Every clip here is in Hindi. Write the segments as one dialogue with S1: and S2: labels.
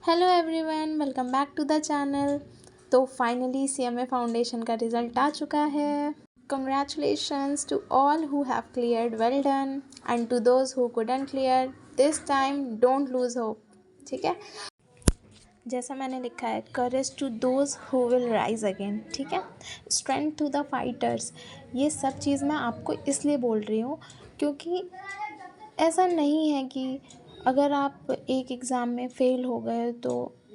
S1: Hello everyone, welcome back to the channel. तो फाइनली सीएमए फाउंडेशन का रिज़ल्ट आ चुका है। Congratulations to all who have cleared, well done, and to those who couldn't clear this time don't lose hope. ठीक है, जैसा मैंने लिखा है, courage to those who will rise again. ठीक है, स्ट्रेंथ टू द फाइटर्स। ये सब चीज़ मैं आपको इसलिए बोल रही हूँ क्योंकि ऐसा नहीं है कि अगर आप एक एग्ज़ाम में फ़ेल हो गए तो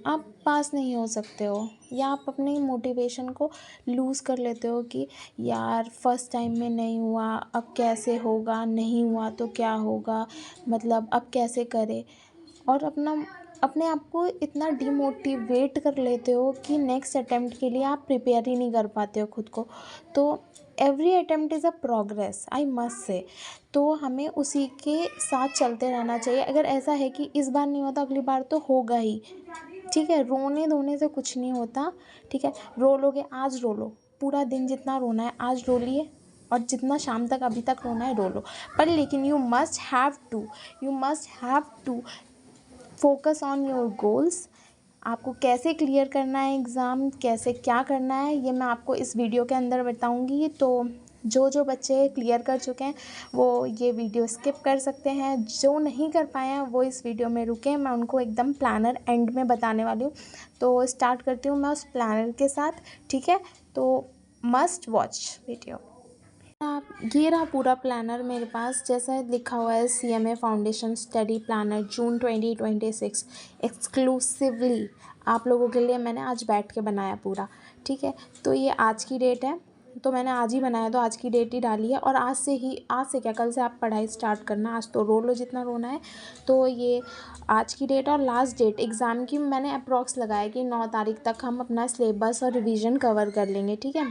S1: आप पास नहीं हो सकते हो, या आप अपनी मोटिवेशन को लूज़ कर लेते हो कि यार फर्स्ट टाइम में नहीं हुआ, अब कैसे होगा, नहीं हुआ तो क्या होगा, मतलब अब कैसे करें, और अपने आप को इतना डिमोटिवेट कर लेते हो कि नेक्स्ट अटेम्प्ट के लिए आप प्रिपेयर ही नहीं कर पाते हो खुद को। तो every attempt is a progress, I must say. तो हमें उसी के साथ चलते रहना चाहिए। अगर ऐसा है कि इस बार नहीं होता अगली बार तो होगा ही। ठीक है, रोने धोने से कुछ नहीं होता। ठीक है, रो लोगे आज रो लो, पूरा दिन जितना रोना है आज रो लिए, और जितना शाम तक अभी तक रोना है रो लो। पर लेकिन you must have to focus on your goals. आपको कैसे क्लियर करना है एग्ज़ाम, कैसे क्या करना है, ये मैं आपको इस वीडियो के अंदर बताऊंगी। तो जो बच्चे क्लियर कर चुके हैं वो ये वीडियो स्किप कर सकते हैं, जो नहीं कर पाए हैं वो इस वीडियो में रुके। मैं उनको एकदम प्लानर एंड में बताने वाली हूँ। तो स्टार्ट करती हूँ मैं उस प्लानर के साथ। ठीक है, तो मस्ट वॉच वीडियो। ये रहा पूरा प्लानर मेरे पास, जैसा लिखा हुआ है सीएमए फाउंडेशन स्टडी प्लानर जून 2026 एक्सक्लूसिवली आप लोगों के लिए मैंने आज बैठ के बनाया पूरा। ठीक है, तो ये आज की डेट है, तो मैंने आज ही बनाया, तो आज की डेट ही डाली है। और आज से क्या, कल से आप पढ़ाई स्टार्ट करना। आज तो रो लो जितना रोना है। तो ये आज की डेट और लास्ट डेट एग्ज़ाम की मैंने अप्रॉक्स लगाया कि 9 तारीख तक हम अपना सिलेबस और रिवीजन कवर कर लेंगे। ठीक है,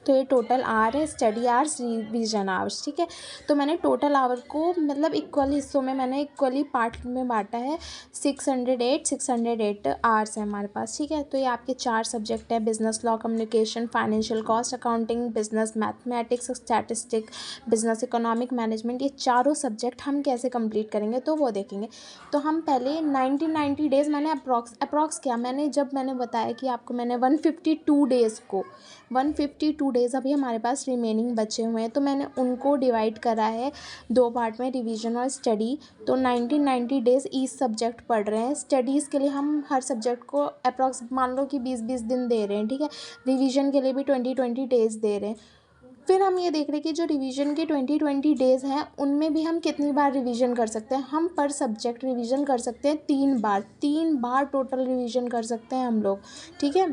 S1: तो ये टोटल आवर है, स्टडी आवर्स, रिवीजन आवर्स। ठीक है, तो मैंने टोटल आवर को मतलब इक्वल हिस्सों में, मैंने इक्वली पार्ट में बांटा है। 608 आवर्स है हमारे पास। ठीक है, तो ये आपके 4 सब्जेक्ट है, business law, communication, financial cost accounting, business mathematics, statistic, business economic management. ये चारों सब्जेक्ट हम कैसे कंप्लीट करेंगे तो वो देखेंगे। तो हम पहले 90 डेज़ मैंने अप्रॉक्स किया। जब मैंने बताया कि आपको मैंने 152 डेज़ को 152 डेज़ अभी हमारे पास रिमेनिंग बचे हुए हैं, तो मैंने उनको डिवाइड करा है 2 पार्ट में, रिवीजन और स्टडी। तो 90 डेज़ ईच सब्जेक्ट पढ़ रहे हैं। स्टडीज़ के लिए हम हर सब्जेक्ट को अप्रॉक्स मान लो कि 20 दिन दे रहे हैं। ठीक है, रिवीजन के लिए भी 20 डेज़ दे रहे हैं। फिर हम ये देख रहे हैं कि जो रिवीजन के 20 डेज़ हैं उनमें भी हम कितनी बार रिवीजन कर सकते हैं। हम पर सब्जेक्ट रिवीजन कर सकते हैं 3 बार टोटल रिवीजन कर सकते हैं हम लोग। ठीक है,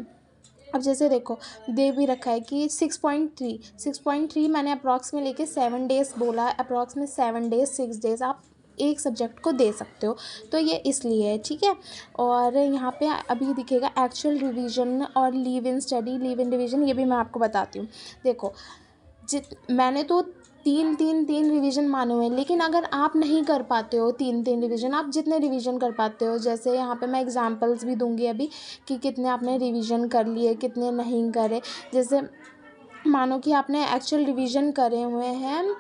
S1: अब जैसे देखो दे भी रखा है कि 6.3 मैंने अप्रॉक्स में लेके 7 डेज़ बोला, अप्रॉक्स में 7 डेज़ 6 डेज़ आप एक सब्जेक्ट को दे सकते हो। तो ये इसलिए है। ठीक है, और यहाँ पे अभी दिखेगा एक्चुअल रिवीजन और leave in study, leave in revision, ये भी मैं आपको बताती हूँ। देखो मैंने तो तीन रिवीजन माने हुए हैं, लेकिन अगर आप नहीं कर पाते हो तीन रिवीजन, आप जितने रिवीजन कर पाते हो, जैसे यहाँ पे मैं एग्जांपल्स भी दूंगी अभी कि कितने आपने रिवीजन कर लिए, कितने नहीं करे। जैसे मानो कि आपने एक्चुअल रिवीजन करे हुए हैं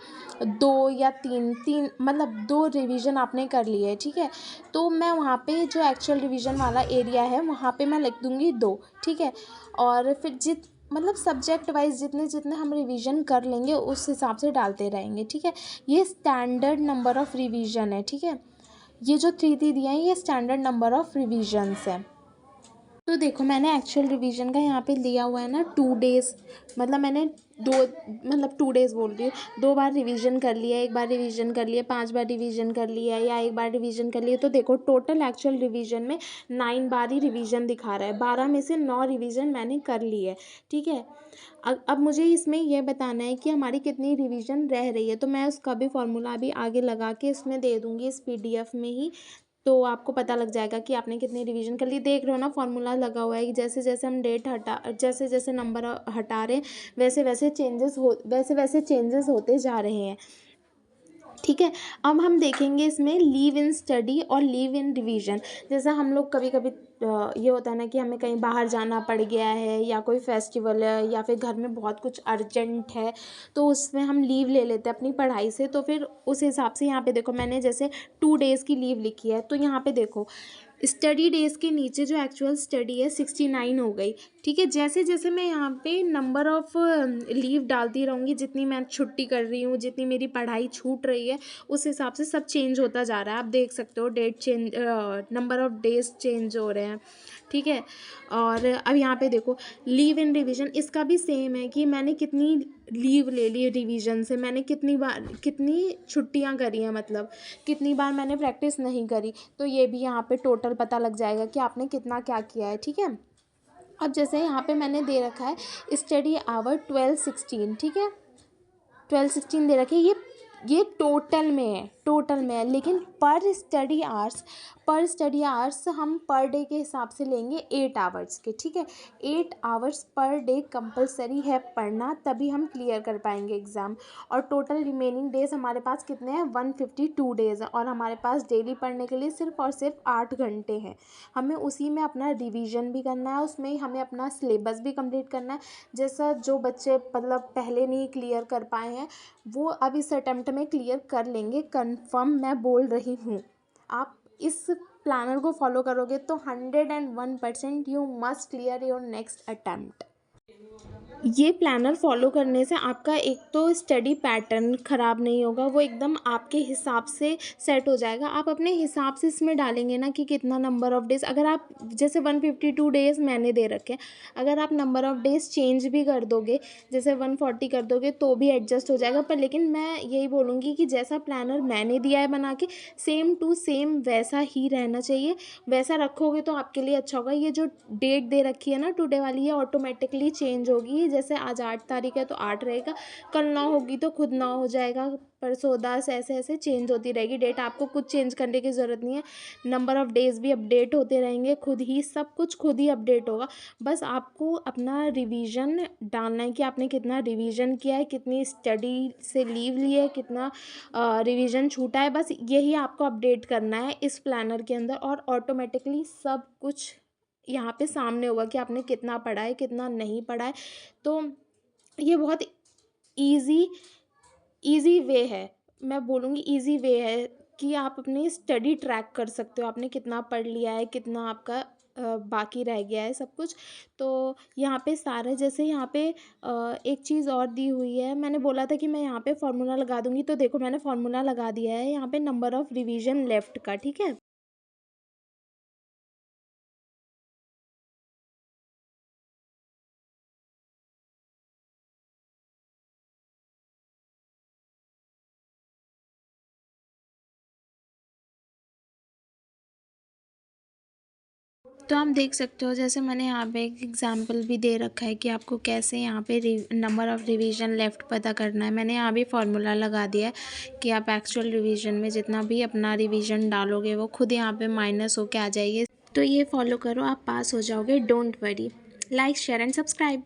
S1: 2 या 3 मतलब 2 रिवीजन आपने कर लिए। ठीक है, तो मैं वहाँ पे जो एक्चुअल रिवीजन वाला एरिया है वहाँ पे मैं लिख दूँगी 2। ठीक है, और फिर मतलब सब्जेक्ट वाइज जितने जितने हम रिवीजन कर लेंगे उस हिसाब से डालते रहेंगे। ठीक है, ये स्टैंडर्ड नंबर ऑफ़ रिवीजन है। ठीक है, ये जो 3 दिया है ये स्टैंडर्ड नंबर ऑफ़ रिवीजन्स है। तो देखो मैंने एक्चुअल रिवीजन का यहाँ पे लिया हुआ है ना 2 डेज़, मतलब मैंने 2 डेज़ बोल रही हूँ, 2 बार रिवीजन कर लिया, 1 बार रिवीजन कर लिया, 5 बार रिवीजन कर लिया, या 1 बार रिवीजन कर लिया। तो देखो टोटल एक्चुअल रिवीजन में 9 बार ही रिवीजन दिखा रहा है, 12 में से 9 रिवीजन मैंने कर ली है। ठीक है, अब मुझे इसमें यह बताना है कि हमारी कितनी रिवीजन रह रही है, तो मैं उसका भी फॉर्मूला अभी आगे लगा के इसमें दे दूँगी इस PDF में ही। तो आपको पता लग जाएगा कि आपने कितनी रिवीजन कर ली। देख रहे हो ना फॉर्मूला लगा हुआ है कि जैसे जैसे हम जैसे जैसे नंबर हटा रहे हैं वैसे वैसे चेंजेस होते जा रहे हैं। ठीक है, अब हम देखेंगे इसमें लीव इन स्टडी और लीव इन रिवीजन। जैसा हम लोग कभी कभी ये होता है ना कि हमें कहीं बाहर जाना पड़ गया है, या कोई फेस्टिवल है, या फिर घर में बहुत कुछ अर्जेंट है, तो उसमें हम लीव ले लेते हैं अपनी पढ़ाई से। तो फिर उस हिसाब से यहाँ पे देखो मैंने जैसे 2 डेज़ की लीव लिखी है, तो यहाँ पे देखो स्टडी डेज़ के नीचे जो एक्चुअल स्टडी है 69 हो गई। ठीक है, जैसे जैसे मैं यहाँ पे नंबर ऑफ़ लीव डालती रहूँगी, जितनी मैं छुट्टी कर रही हूँ, जितनी मेरी पढ़ाई छूट रही है, उस हिसाब से सब चेंज होता जा रहा है। आप देख सकते हो date change, number of days change हो रहे हैं। ठीक है, और अब यहाँ पे देखो लीव इन रिवीजन, इसका भी सेम है कि मैंने कितनी लीव ले ली रिवीजन से, मैंने कितनी बार कितनी छुट्टियाँ करी हैं, मतलब कितनी बार मैंने प्रैक्टिस नहीं करी, तो ये भी यहाँ पे टोटल पता लग जाएगा कि आपने कितना क्या किया है। ठीक है, अब जैसे यहाँ पे मैंने दे रखा है स्टडी आवर 12-16। ठीक है, 12-16 दे रखे, ये टोटल में है, टोटल में है, लेकिन पर स्टडी आवर्स हम पर डे के हिसाब से लेंगे 8 आवर्स के। ठीक है, 8 आवर्स पर डे कंपलसरी है पढ़ना, तभी हम क्लियर कर पाएंगे एग्ज़ाम। और टोटल रिमेनिंग डेज हमारे पास कितने हैं, 152 डेज़ है, और हमारे पास डेली पढ़ने के लिए सिर्फ और सिर्फ 8 घंटे हैं। हमें उसी में अपना रिवीजन भी करना है, उसमें ही हमें अपना सिलेबस भी कंप्लीट करना है। जैसा जो बच्चे मतलब पहले नहीं क्लियर कर पाए हैं, वो अब इस अटेम्प्ट में क्लियर कर लेंगे, कंफर्म मैं बोल रही हूँ। आप इस प्लानर को फॉलो करोगे तो 101% you must clear your next attempt. ये प्लानर फॉलो करने से आपका एक तो स्टडी पैटर्न ख़राब नहीं होगा, वो एकदम आपके हिसाब से सेट हो जाएगा। आप अपने हिसाब से इसमें डालेंगे ना कि कितना नंबर ऑफ़ डेज़, अगर आप जैसे 152 डेज़ मैंने दे रखे हैं, अगर आप नंबर ऑफ़ डेज़ चेंज भी कर दोगे, जैसे 140 कर दोगे तो भी एडजस्ट हो जाएगा। पर लेकिन मैं यही बोलूँगी कि जैसा प्लानर मैंने दिया है बना के, सेम टू सेम वैसा ही रहना चाहिए। वैसा रखोगे तो आपके लिए अच्छा होगा। ये जो डेट दे रखी है ना टुडे वाली, ये ऑटोमेटिकली चेंज होगी। जैसे आज 8 तारीख है तो 8 रहेगा, कल 9 होगी तो खुद 9 हो जाएगा, परसों 10, ऐसे ऐसे चेंज होती रहेगी डेट। आपको कुछ चेंज करने की ज़रूरत नहीं है। नंबर ऑफ़ डेज़ भी अपडेट होते रहेंगे, खुद ही सब कुछ खुद ही अपडेट होगा। बस आपको अपना रिवीजन डालना है कि आपने कितना रिवीजन किया है, कितनी स्टडी से लीव ली है, कितना रिवीजन छूटा है, बस यही आपको अपडेट करना है इस प्लानर के अंदर, और ऑटोमेटिकली सब कुछ यहाँ पे सामने होगा कि आपने कितना पढ़ा है, कितना नहीं पढ़ा है। तो ये बहुत ईज़ी ईज़ी वे है, मैं बोलूँगी ईज़ी वे है कि आप अपनी स्टडी ट्रैक कर सकते हो, आपने कितना पढ़ लिया है, कितना आपका बाकी रह गया है सब कुछ। तो यहाँ पे सारे, जैसे यहाँ पे एक चीज़ और दी हुई है, मैंने बोला था कि मैं यहाँ पे फार्मूला लगा दूँगी, तो देखो मैंने फार्मूला लगा दिया है यहाँ पे नंबर ऑफ़ रिवीजन लेफ्ट का। ठीक है, तो आप देख सकते हो जैसे मैंने यहाँ पे एक एग्जांपल भी दे रखा है कि आपको कैसे यहाँ पे नंबर ऑफ़ रिवीजन लेफ़्ट पता करना है। मैंने यहाँ भी फार्मूला लगा दिया है कि आप एक्चुअल रिवीजन में जितना भी अपना रिवीजन डालोगे वो खुद यहाँ पे माइनस होके आ जाएगी। तो ये फॉलो करो, आप पास हो जाओगे, don't worry. Like, share and subscribe.